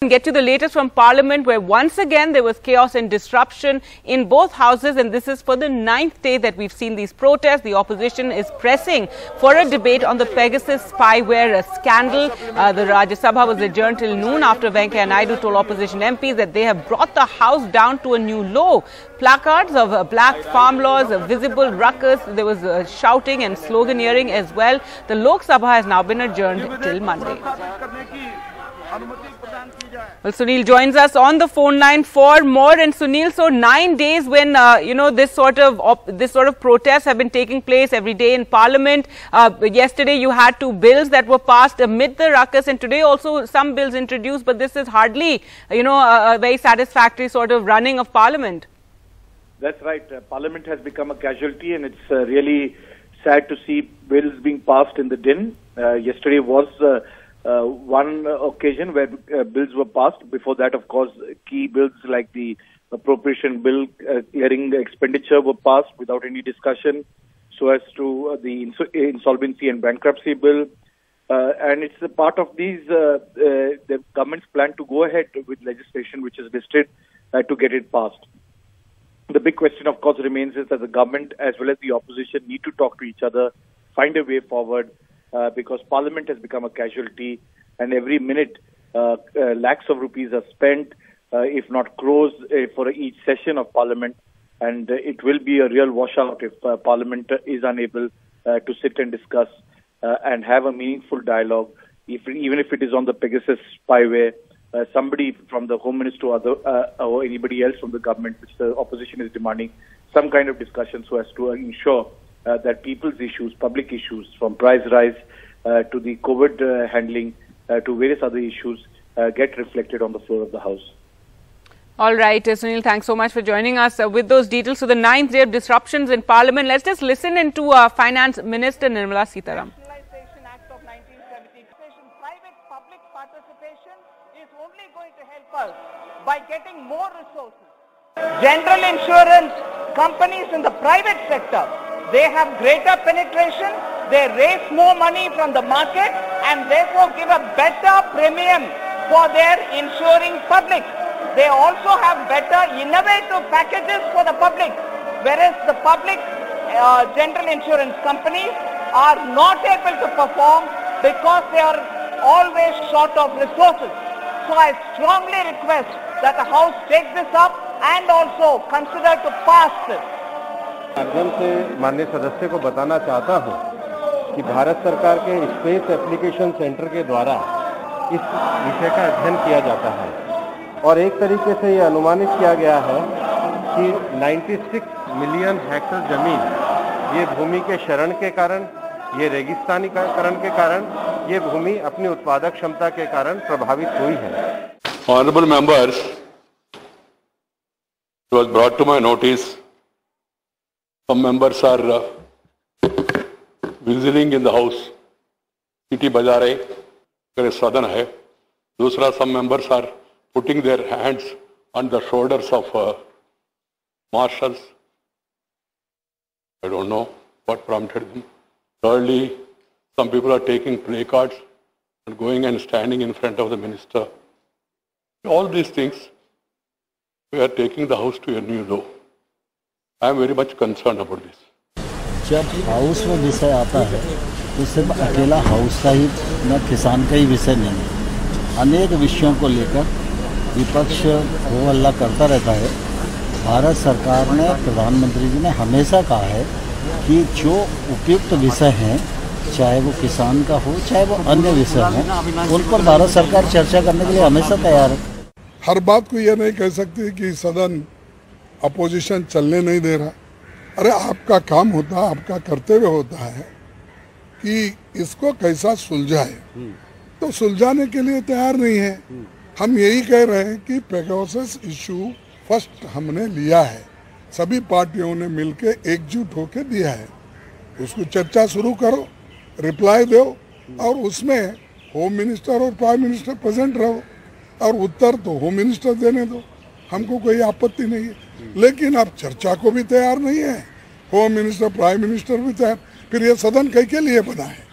Get to the latest from Parliament, where once again there was chaos and disruption in both houses, and this is for the 9th day that we've seen these protests. The opposition is pressing for a debate on the Pegasus spyware scandal. The Rajya Sabha was adjourned till noon after Venkaiah Naidu told opposition MPs that they have brought the House down to a new low. Placards of black farm laws, visible ruckus, there was shouting and sloganeering as well. The Lok Sabha has now been adjourned till Monday. Well, Sunil joins us on the phone line for more. And Sunil, so 9 days when this sort of protests have been taking place every day in Parliament. Yesterday you had 2 bills that were passed amid the ruckus, and today also some bills introduced. But this is hardly a very satisfactory sort of running of Parliament. That's right. Parliament has become a casualty, and it's really sad to see bills being passed in the din. Yesterday was one occasion where bills were passed. Before that, of course, key bills like the appropriation bill clearing expenditure were passed without any discussion, so as to the insolvency and bankruptcy bill. And it's a part of these, the government's plan to go ahead with legislation which is listed to get it passed. The big question, of course, remains is that the government as well as the opposition need to talk to each other, find a way forward, because Parliament has become a casualty, and every minute lakhs of rupees are spent, if not crores, for each session of Parliament, and it will be a real washout if Parliament is unable to sit and discuss and have a meaningful dialogue, even if it is on the Pegasus spyware. Somebody from the Home Minister or anybody else from the government, which the opposition is demanding, some kind of discussion so as to ensure that people's issues, public issues, from price rise to the COVID handling to various other issues, get reflected on the floor of the House. All right, Sunil, thanks so much for joining us with those details. So the 9th day of disruptions in Parliament. Let's just listen into Finance Minister Nirmala Sitharaman. Nationalisation Act of 1970. Private-public participation is only going to help us by getting more resources. General insurance companies in the private sector, they have greater penetration, they raise more money from the market and therefore give a better premium for their insuring public. They also have better innovative packages for the public, whereas the public general insurance companies are not able to perform because they are always short of resources. So I strongly request that the House take this up and also consider to pass this. माध्यम से माननीय सदस्य को बताना चाहता हूं कि भारत सरकार के स्पेस एप्लीकेशन सेंटर के द्वारा इस विषय का अध्ययन किया जाता है और एक तरीके से ये अनुमानित किया गया है कि 96 मिलियन हेक्टेयर जमीन ये भूमि के क्षरण के कारण, ये रेगिस्तानीकरण के कारण, ये भूमि अपनी उत्पादक क्षमता के कारण प्रभावित हुई है. Honorable members, it was brought to my notice. Some members are visiting in the house. सीटी बजा रहे, अगर सदन है. दूसरा, some members are putting their hands on the shoulders of marshals. I don't know what prompted them. Thirdly, some people are taking placards and going and standing in front of the minister. All these things, we are taking the house to a new low. I am very much concerned about this. जब house में विषय आता है तो सिर्फ अकेला house का ही न किसान का ही विषय नहीं है. अनेक विषयों को लेकर विपक्ष हो हल्ला करता रहता है. भारत सरकार ने, प्रधानमंत्री जी ने हमेशा कहा है कि जो उपयुक्त विषय हैं, चाहे वो किसान का हो चाहे वो अन्य विषय हैं, उन पर भारत सरकार चर्चा करने के लिए हमेशा तैयार है. हर बात को ये नहीं कह सकती कि सदन अपोजिशन चलने नहीं दे रहा. अरे आपका काम होता है, आपका कर्तव्य होता है कि इसको कैसा सुलझाए, तो सुलझाने के लिए तैयार नहीं है. हम यही कह रहे हैं कि पेगासस इशू फर्स्ट हमने लिया है, सभी पार्टियों ने मिलके एकजुट होकर दिया है. उसको चर्चा शुरू करो, रिप्लाई दो और उसमें होम मिनिस्टर और प्राइम मिनिस्टर प्रेजेंट रहो और उत्तर तो होम मिनिस्टर देने दो. हमको कोई आपत्ति नहीं है, लेकिन आप चर्चा को भी तैयार नहीं है. होम मिनिस्टर, प्राइम मिनिस्टर भी तैयार, फिर ये सदन कई के लिए बना है.